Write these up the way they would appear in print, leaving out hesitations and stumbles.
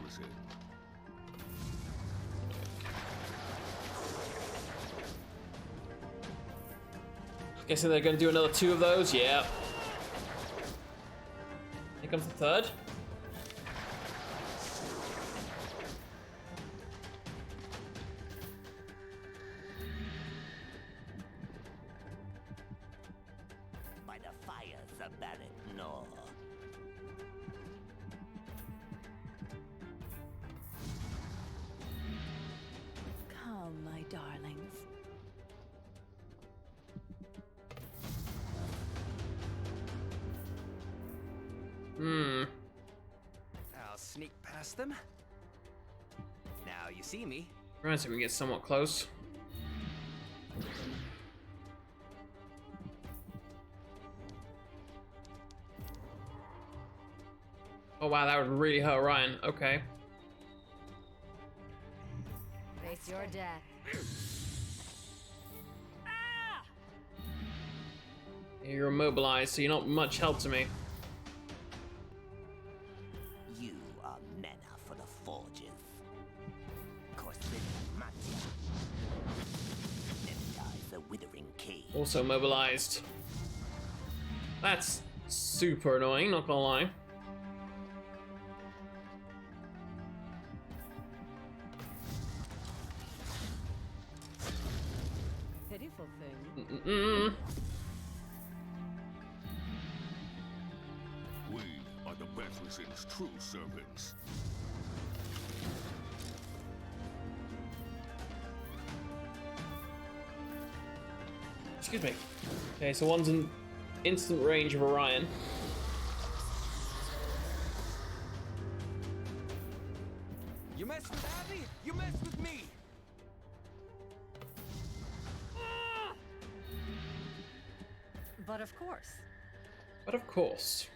was in. Guessing they're going to do another 2 of those. Yeah. Here comes the 3rd. By the fires of Barret Nor. Come, my darlings. I'll sneak past them. Now you see me. Right, so we can get somewhat close. Oh wow, that would really hurt Orion. Okay. Face your death. You're immobilized, so you're not much help to me. You are mana for the forges. Corsidia Matia. Then dies the withering cave. Also immobilized. That's super annoying, not gonna lie. Pitiful thing. We are the Bethlesem's true servants. Excuse me. Okay, so one's in instant range of Orion. You mess with Abby, you mess with me. But of course. But of course.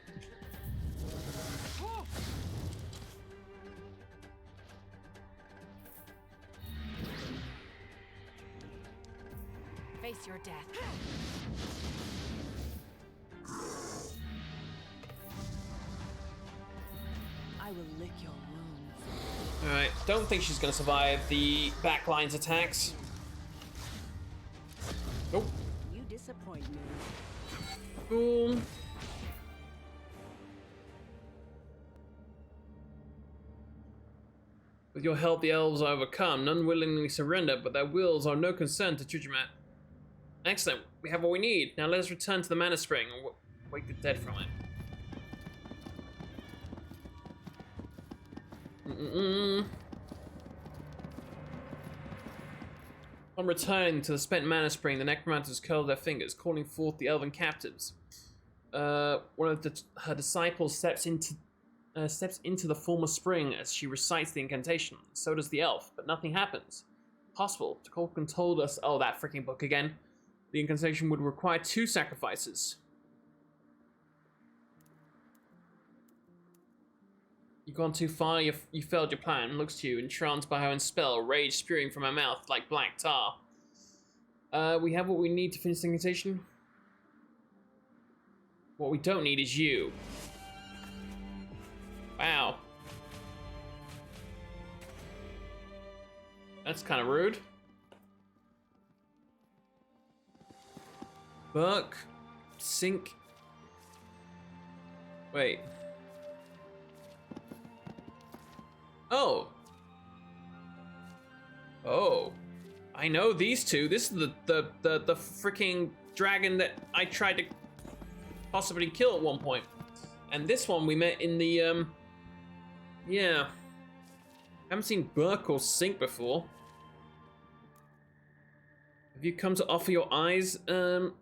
Face your death. I will lick your wounds. Alright, don't think she's gonna survive the backline's attacks. Nope. You disappoint me. Boom. With your help, the elves are overcome. None willingly surrender, but their wills are no concern to Chujimat. Excellent. We have what we need. Now let us return to the Mana Spring and wake the dead from it. On returning to the spent Mana Spring, the necromancers curl their fingers, calling forth the elven captives. One of her disciples steps into the former spring as she recites the incantation. So does the elf, but nothing happens. Possible. Tolkien told us, oh, that freaking book again. The incantation would require 2 sacrifices. You've gone too far, you failed your plan. Looks to you, entranced by her own spell, rage spewing from her mouth like black tar. We have what we need to finish the incantation. What we don't need is you. Wow. That's kind of rude. Burke, sink. Wait. Oh. Oh. I know these two. This is the freaking dragon that I tried to possibly kill at one point. And this one we met in the yeah. I haven't seen Burke or Sink before. Have you come to offer your eyes or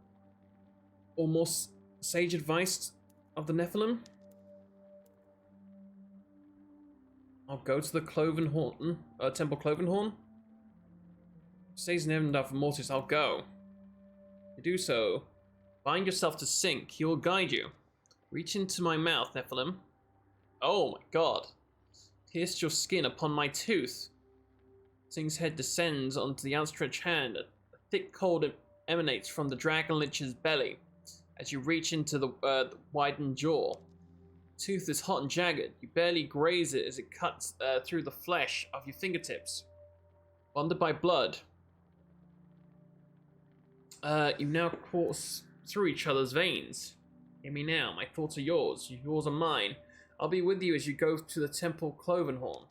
more sage advice of the Nephilim? I'll go to the Clovenhorn, Temple Clovenhorn. Says never enough for Mortis, I'll go. To do so, bind yourself to Sink, he will guide you. Reach into my mouth, Nephilim. Oh my god. Pierced your skin upon my tooth. Sink's head descends onto the outstretched hand. A thick cold emanates from the Dragon Lich's belly as you reach into the widened jaw. Tooth is hot and jagged. You barely graze it as it cuts through the flesh of your fingertips. Bonded by blood. You now course through each other's veins. Hear me now. My thoughts are yours. Yours are mine. I'll be with you as you go to the Temple Clovenhorn.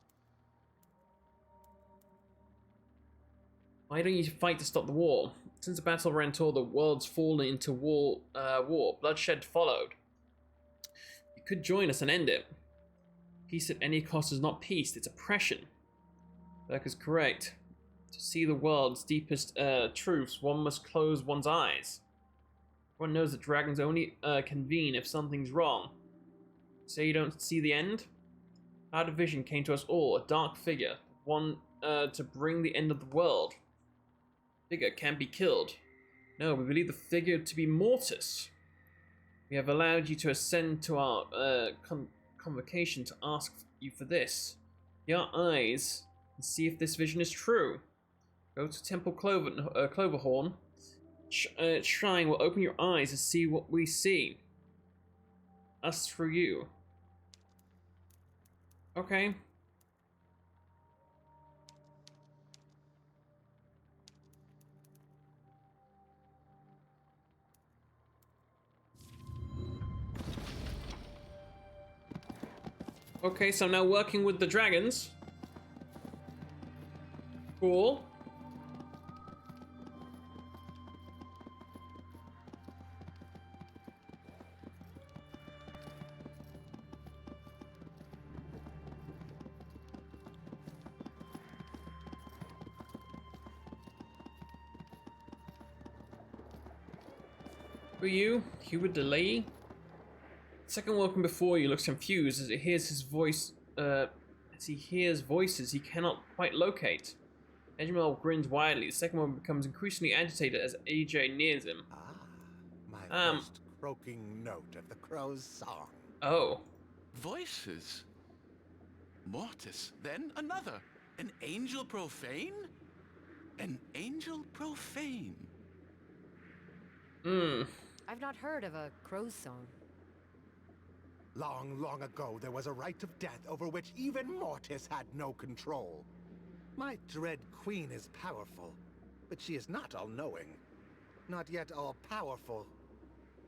Why don't you fight to stop the war? Since the battle ran toward the world's fallen into war. Bloodshed followed. You could join us and end it. Peace at any cost is not peace, it's oppression. Burke is correct. To see the world's deepest truths, one must close one's eyes. Everyone knows that dragons only convene if something's wrong. Say you don't see the end? Our division came to us all, a dark figure, one to bring the end of the world. Figure can't be killed. No, we believe the figure to be Mortis. We have allowed you to ascend to our convocation to ask you for this. Your eyes and see if this vision is true. Go to Temple Clovenhorn. Shrine will open your eyes to see what we see. Us through you. Okay. Okay, so I'm now working with the dragons. Cool. Who are you? Hubert DeLay? Second welcome before you looks confused as it hears his voice. As he hears voices he cannot quite locate. Edgemel grins widely. The second one becomes increasingly agitated as AJ nears him. My first croaking note of the crow's song. Oh. Voices? Mortis, then another. An angel profane? An angel profane. I've not heard of a crow's song. Long, long ago, there was a rite of death over which even Mortis had no control. My dread queen is powerful, but she is not all-knowing. Not yet all-powerful.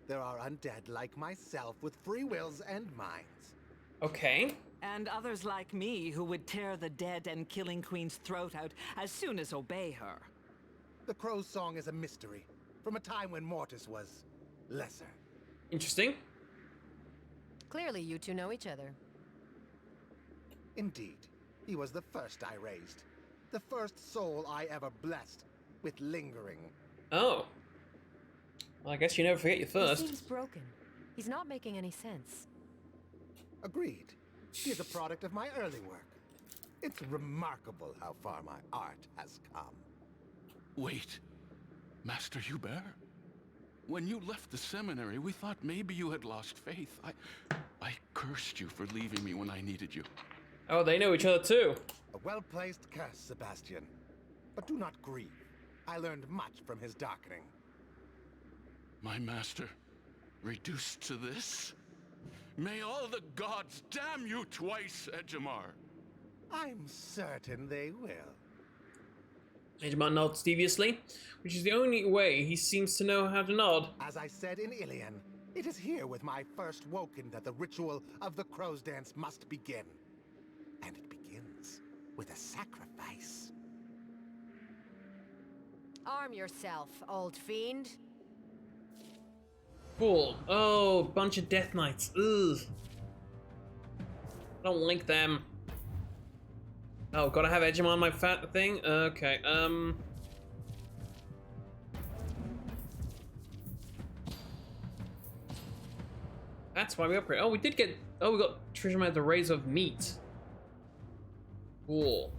There are undead like myself with free wills and minds. Okay. And others like me who would tear the dead and killing queen's throat out as soon as obey her. The crow's song is a mystery, from a time when Mortis was lesser. Interesting. Clearly, you two know each other. Indeed. He was the first I raised. The first soul I ever blessed with lingering. Oh. Well, I guess you never forget your first. He seems broken. He's not making any sense. Agreed. He is a product of my early work. It's remarkable how far my art has come. Wait. Master Hubert? When you left the seminary, we thought maybe you had lost faith. I cursed you for leaving me when I needed you. Oh, they know each other too. A well-placed curse, Sebastian. But do not grieve. I learned much from his darkening. My master, reduced to this? May all the gods damn you twice, Edgemar. I'm certain they will. Edgemar nods deviously, which is the only way he seems to know how to nod. As I said in Ilion, it is here with my first woken that the ritual of the crow's dance must begin. And it begins with a sacrifice. Arm yourself, old fiend. Cool. Oh, bunch of Death Knights. Ugh. I don't like them. Oh, gotta have Edgemar on my fat thing? Okay, That's why we upgrade. Oh, we did get... Oh, we got Treasure Map, the Razor of Meat. Cool.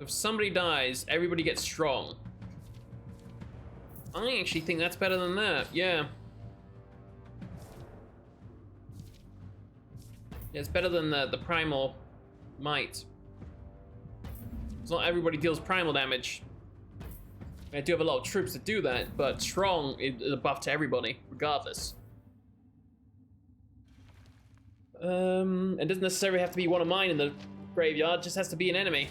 If somebody dies, everybody gets strong. I actually think that's better than that, yeah. Yeah, it's better than the primal might. It's not everybody deals primal damage. I do have a lot of troops that do that, but strong is a buff to everybody, regardless. It doesn't necessarily have to be one of mine in the graveyard, it just has to be an enemy.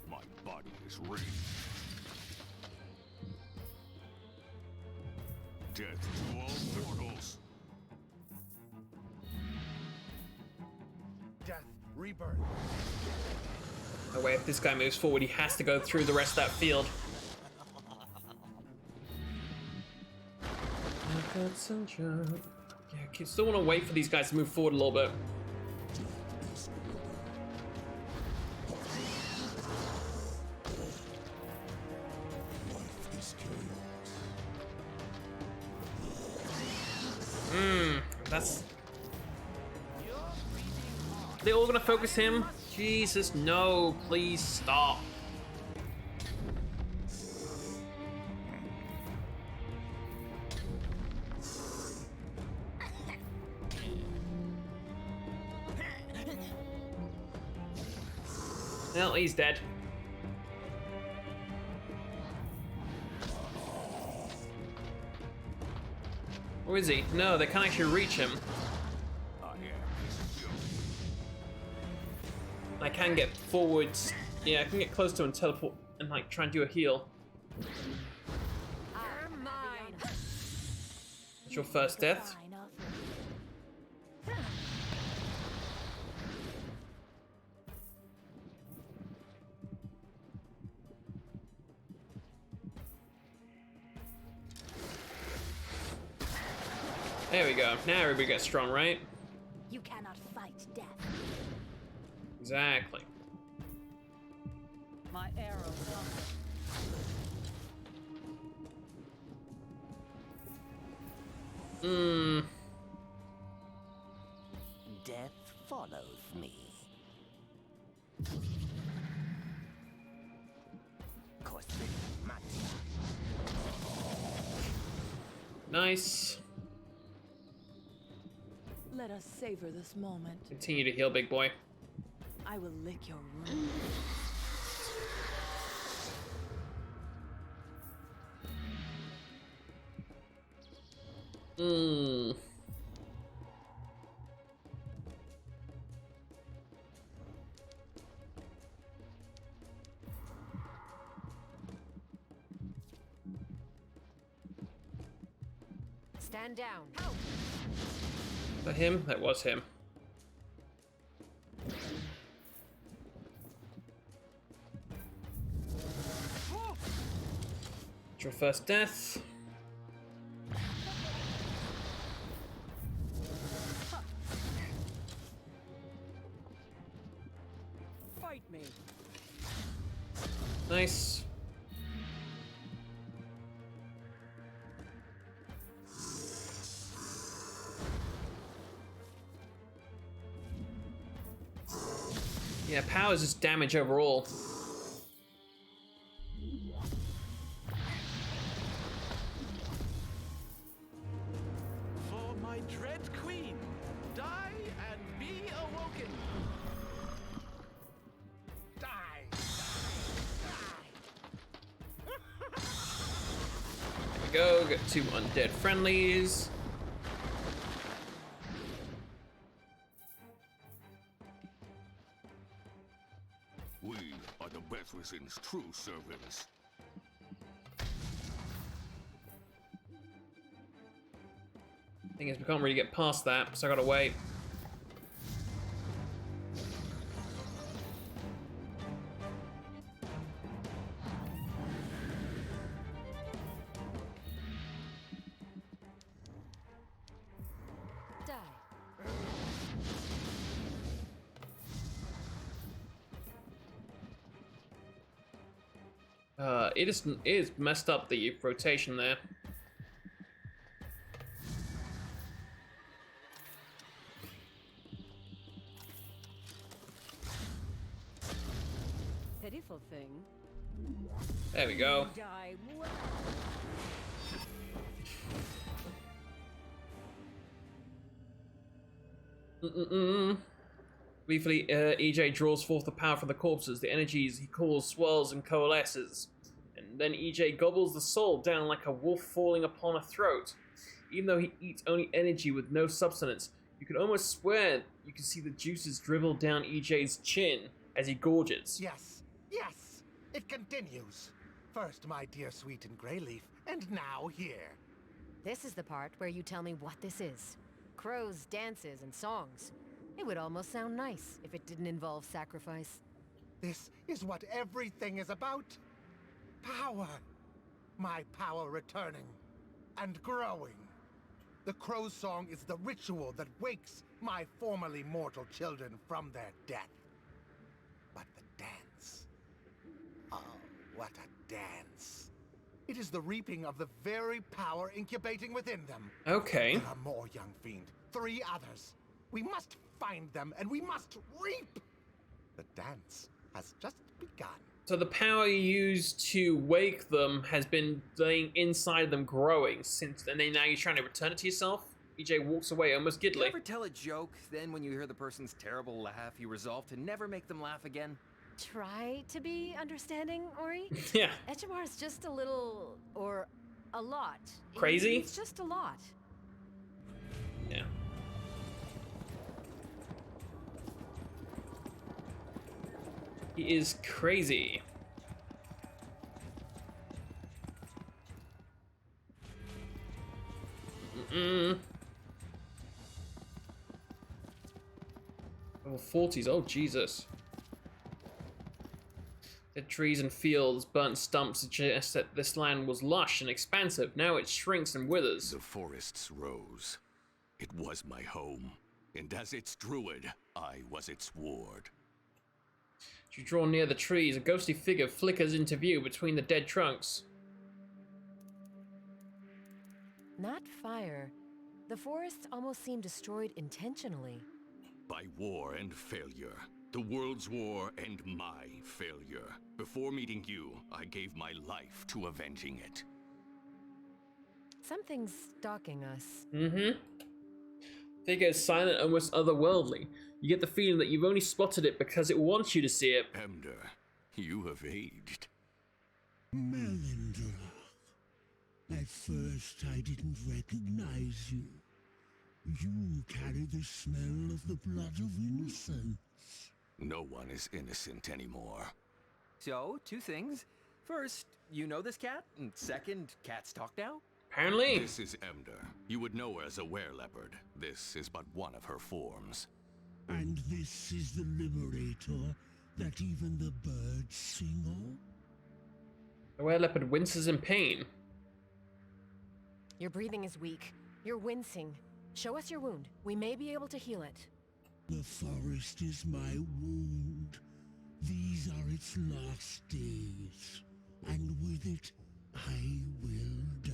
My body is ready. Death to all mortals. Death, rebirth. No way, if this guy moves forward, he has to go through the rest of that field. Yeah, I still want to wait for these guys to move forward a little bit. That's... They're all gonna focus him? Jesus, no, please stop. Well, he's dead. Or is he? No, they can't actually reach him. I can get forwards. Yeah, I can get close to him and teleport and like try and do a heal. You're mine. It's your first death. There we go. Now everybody gets strong, right? You cannot fight death. Exactly. My arrows. Death follows me. Nice. Let us savor this moment. Continue to heal, big boy. I will lick your wounds. Stand down. Is that him? That was him. It's your first death. Fight me. Nice. Yeah, power is just damage overall. For my dread queen, die and be awoken. There we go, got 2 undead friendlies. We are the Bethlesem's true servants. Thing is, we can't really get past that, so I gotta wait. Die. it is messed up the rotation there. Pitiful thing. There we go. Die well. Briefly, EJ draws forth the power from the corpses. The energies he calls swirls and coalesces. And then EJ gobbles the soul down like a wolf falling upon a throat. Even though he eats only energy with no substance, you can almost swear you can see the juices dribble down EJ's chin as he gorges. Yes, yes, it continues. First, my dear sweetened Greyleaf, and now here. This is the part where you tell me what this is. Crows, dances, and songs. It would almost sound nice if it didn't involve sacrifice. This is what everything is about. Power. My power returning and growing. The crow's song is the ritual that wakes my formerly mortal children from their death. But the dance. Oh, what a dance. It is the reaping of the very power incubating within them. Okay. There are more, young fiend. 3 others. We must find them, and we must reap. The dance has just begun. So the power you use to wake them has been laying inside them growing since, and then now you're trying to return it to yourself? EJ walks away almost Do you giddily. ever tell a joke, then when you hear the person's terrible laugh, you resolve to never make them laugh again? Try to be understanding, Ori. Yeah. Ejimar is just a little, or a lot. Crazy? It's just a lot. Yeah. He is crazy. Level 40s, oh Jesus. The trees and fields, burnt stumps suggest that this land was lush and expansive. Now it shrinks and withers. The forests rose. It was my home, and as its druid, I was its ward. As you draw near the trees, a ghostly figure flickers into view between the dead trunks. Not fire. The forests almost seem destroyed intentionally. By war and failure. The world's war and my failure. Before meeting you, I gave my life to avenging it. Something's stalking us. Figure is silent, almost otherworldly. You get the feeling that you've only spotted it because it wants you to see it. Emder, you have aged. Melinda. At first I didn't recognize you. You carry the smell of the blood of innocence. No one is innocent anymore. So, 2 things. First, you know this cat? And second, cats talk now? Apparently. This is Emder. You would know her as a were-leopard. This is but one of her forms. And this is the liberator that even the birds sing of? The were-leopard winces in pain. Your breathing is weak. You're wincing. Show us your wound. We may be able to heal it. The forest is my wound. These are its last days. And with it, I will die.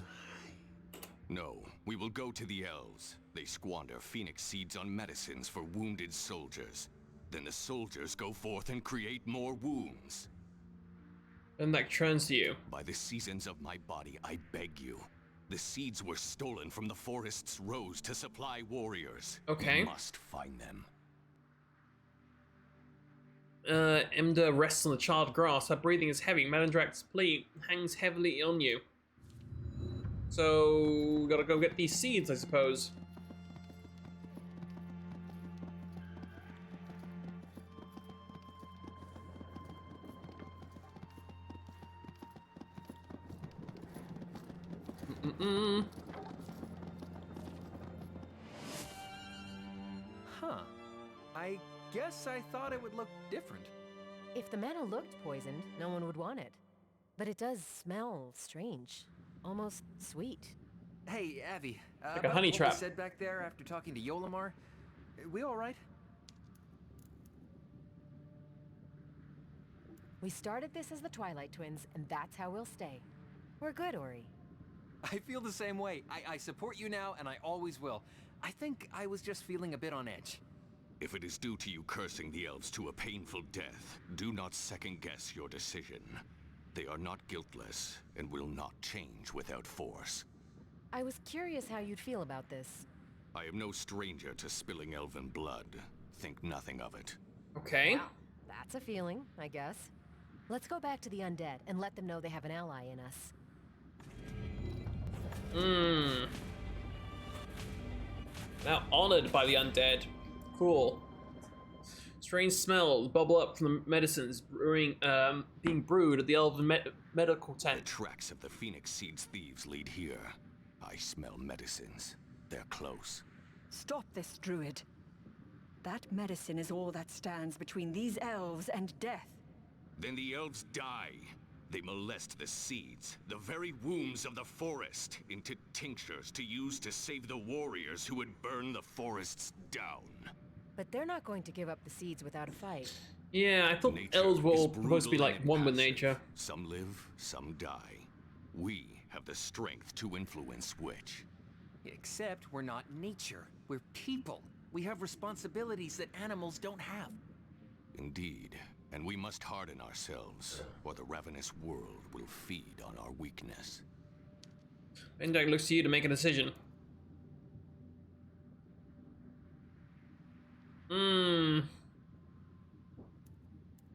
No, we will go to the elves. They squander phoenix seeds on medicines for wounded soldiers. Then the soldiers go forth and create more wounds. And that turns to you. By the seasons of my body, I beg you. The seeds were stolen from the forest's rose to supply warriors. Okay. We must find them. Emder rests on the charred grass. Her breathing is heavy. Melindrak's plea hangs heavily on you. So, gotta go get these seeds, I suppose. Huh. I guess I thought it would look different. If the mana looked poisoned, no one would want it. But it does smell strange. Almost sweet. Hey, Avi. Like a about honey what trap. we said back there after talking to Yolimar? We all right? We started this as the Twilight Twins, and that's how we'll stay. We're good, Ori. I feel the same way. I support you now, and I always will. I think I was just feeling a bit on edge. If it is due to you cursing the elves to a painful death, do not second-guess your decision. They are not guiltless, and will not change without force. I was curious how you'd feel about this. I am no stranger to spilling elven blood. Think nothing of it. Okay. Wow, that's a feeling, I guess. Let's go back to the undead and let them know they have an ally in us. Now honored by the undead. Cool. Strange smells bubble up from the medicines being brewed at the elven medical The tent. tracks of the Phoenix Seeds thieves lead here. I smell medicines. They're close. Stop this, Druid. That medicine is all that stands between these elves and death. Then the elves die. They molest the seeds, the very wombs of the forest, into tinctures to use to save the warriors who would burn the forests down. But they're not going to give up the seeds without a fight. Yeah, I thought Nature elves were is all supposed to be brutal like and one with passive. nature. Some live, some die. We have the strength to influence which. Except we're not nature. We're people. We have responsibilities that animals don't have. Indeed, and we must harden ourselves, or the ravenous world will feed on our weakness. Bendak looks to you to make a decision.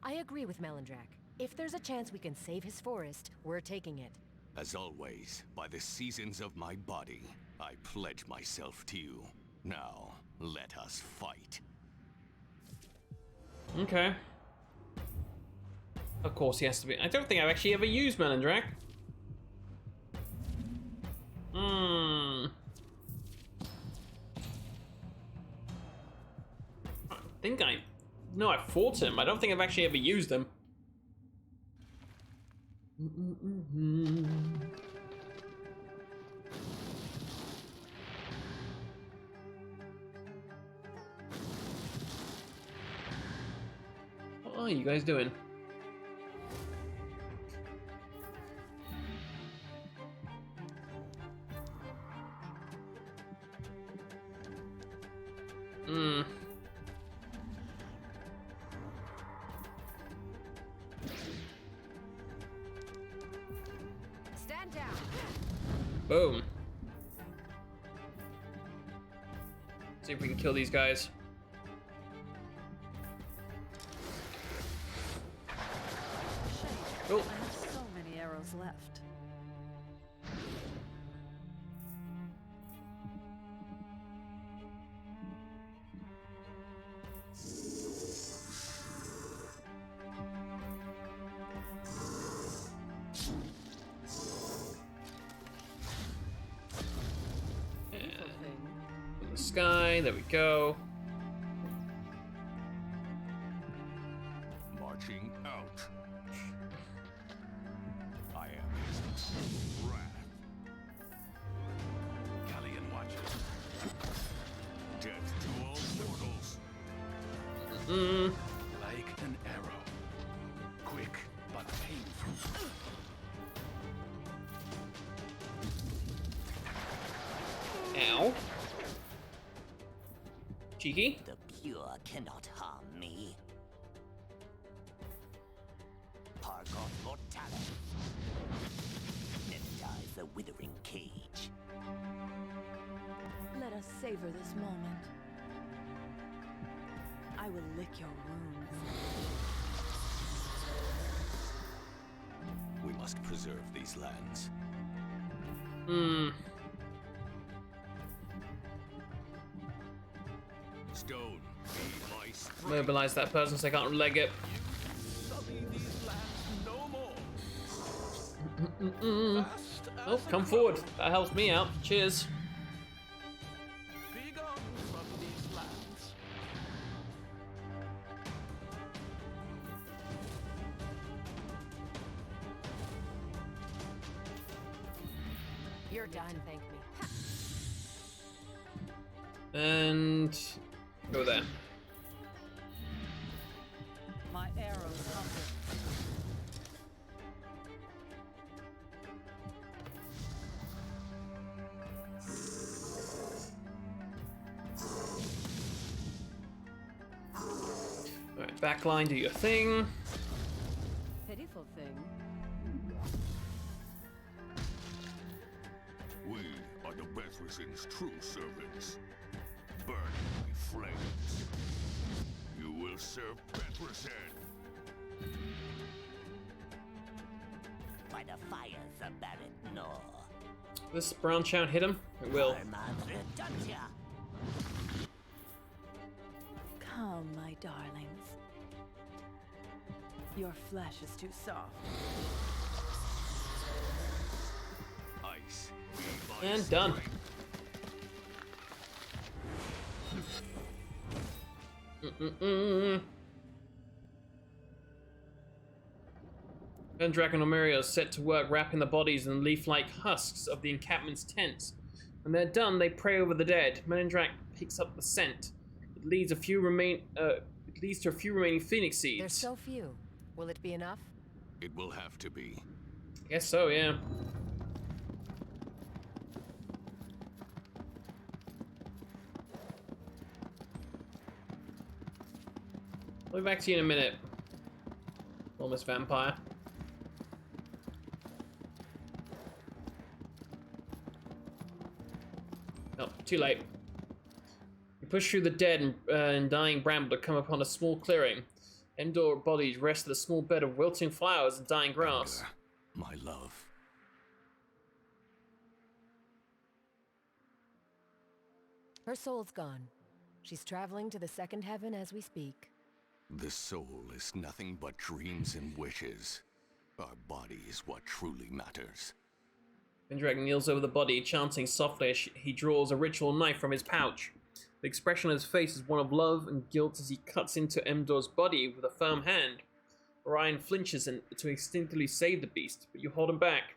I agree with Melindrak. If there's a chance we can save his forest, we're taking it. As always, by the seasons of my body, I pledge myself to you. Now, let us fight. Okay. Of course he has to be. I don't think I've actually ever used Melindrak. I think I... No, I fought him. I don't think I've actually ever used him. What are you guys doing? Stand down. Boom. See if we can kill these guys. Shame. Oh. I have so many arrows left. In the sky, there we go. Marching out. I am his wrath. Galleon watches. Death to all mortals. Like an arrow. Quick, but painful. Ow. Cheeky. The pure cannot harm me. Pargoth mortalis. Never dies the withering cage. Let us savor this moment. I will lick your wounds. We must preserve these lands. Stone, be my strength. Mobilize that person so I can't leg it. Sully these lands no more. Fast Oh, as a come crow. forward. That helps me out. Cheers. Be gone from these lands. You're done, thank me. And go there. My arrows hunger. backline, do your thing. Pitiful thing. We are the Bethracin's true servants. Burn my flames. You will serve Bethracin. By the fires of Barret Nor. This branch out hit him? It will. Come, my darlings. Your flesh is too soft. Ice. be my And done. strength. Vendrak and Omerio set to work wrapping the bodies in leaf-like husks of the encampment's tents. When they're done, they pray over the dead. Menendrak picks up the scent. It leads to a few remaining phoenix seeds. There's so few. Will it be enough? It will have to be. I guess so, yeah. I'll be back to you in a minute. Almost vampire. Oh, too late. You push through the dead and dying bramble to come upon a small clearing. Endor bodies rest at a small bed of wilting flowers and dying grass. My love. Her soul's gone. She's traveling to the second heaven as we speak. The soul is nothing but dreams and wishes. Our body is what truly matters. Vendrak kneels over the body, chanting softly as he draws a ritual knife from his pouch. The expression on his face is one of love and guilt as he cuts into Emdor's body with a firm hand. Orion flinches to instinctively save the beast, but you hold him back.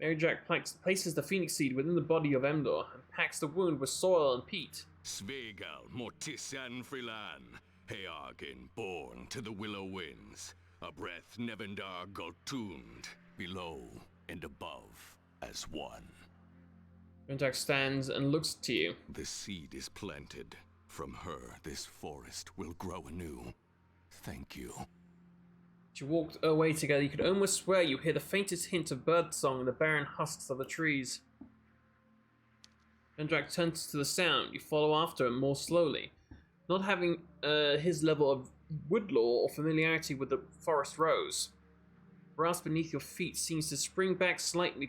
Vendrak places the phoenix seed within the body of Emdor and packs the wound with soil and peat. Svegal Mortisan Frilan, Heargen born to the willow winds, a breath Nevendar Gultund, below and above as one. Vendrak stands and looks to you. The seed is planted. From her, this forest will grow anew. Thank you. As you walked away together, you could almost swear you hear the faintest hint of birdsong in the barren husks of the trees. Vendrak turns to the sound. You follow after him more slowly. Not having his level of woodlaw or familiarity with the forest rose. Grass beneath your feet seems to spring back slightly,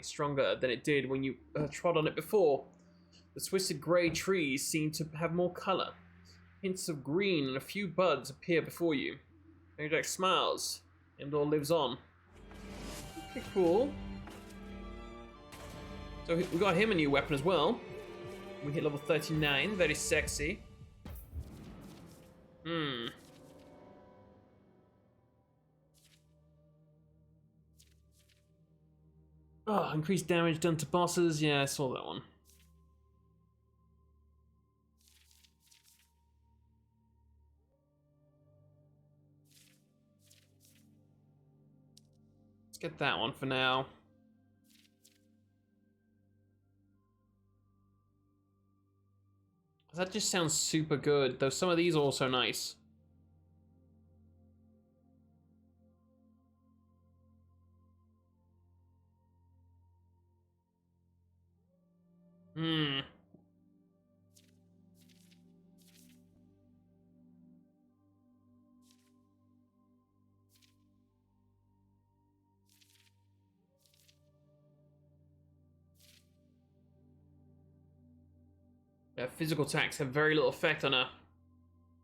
stronger than it did when you trod on it before. The twisted grey trees seem to have more colour. Hints of green and a few buds appear before you. Vendrak smiles. Emdor lives on. Okay, cool. So we got him a new weapon as well. We hit level 39, very sexy. Oh, increased damage done to bosses. Yeah, I saw that one. Let's get that one for now. That just sounds super good, though some of these are also nice. Yeah, physical attacks have very little effect on her.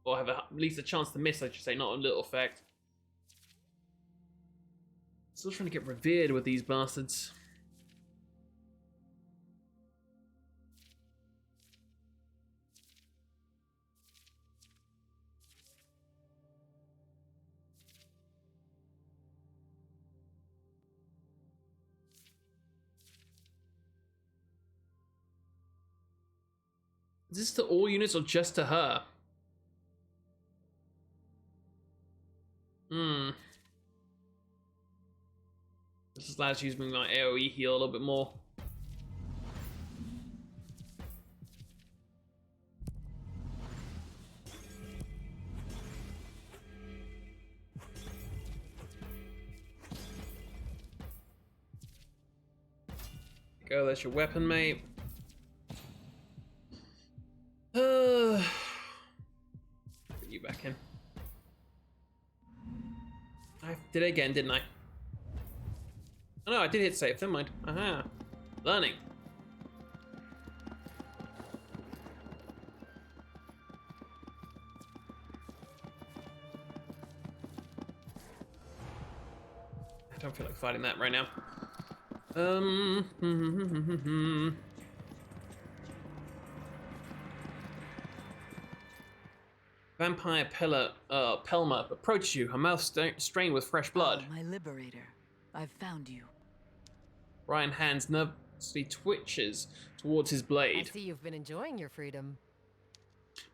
Or have at least a chance to miss, I should say, not a little effect. Still trying to get revered with these bastards. Is this to all units or just to her? This allows you to use my AoE heal a little bit more. go. There's your weapon, mate. Put you back in. I did it again, didn't I? Oh no, I did hit save. Never mind. Aha. Learning. I don't feel like fighting that right now. Vampire Pelma approaches you, her mouth strained with fresh blood. Oh, my liberator. I've found you. Ryan hands nervously twitches towards his I blade. see you've been enjoying your freedom.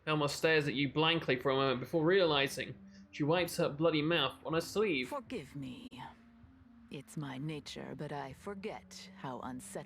Pelma stares at you blankly for a moment before realizing. She wipes her bloody mouth on her sleeve. Forgive me. It's my nature, but I forget how unsettling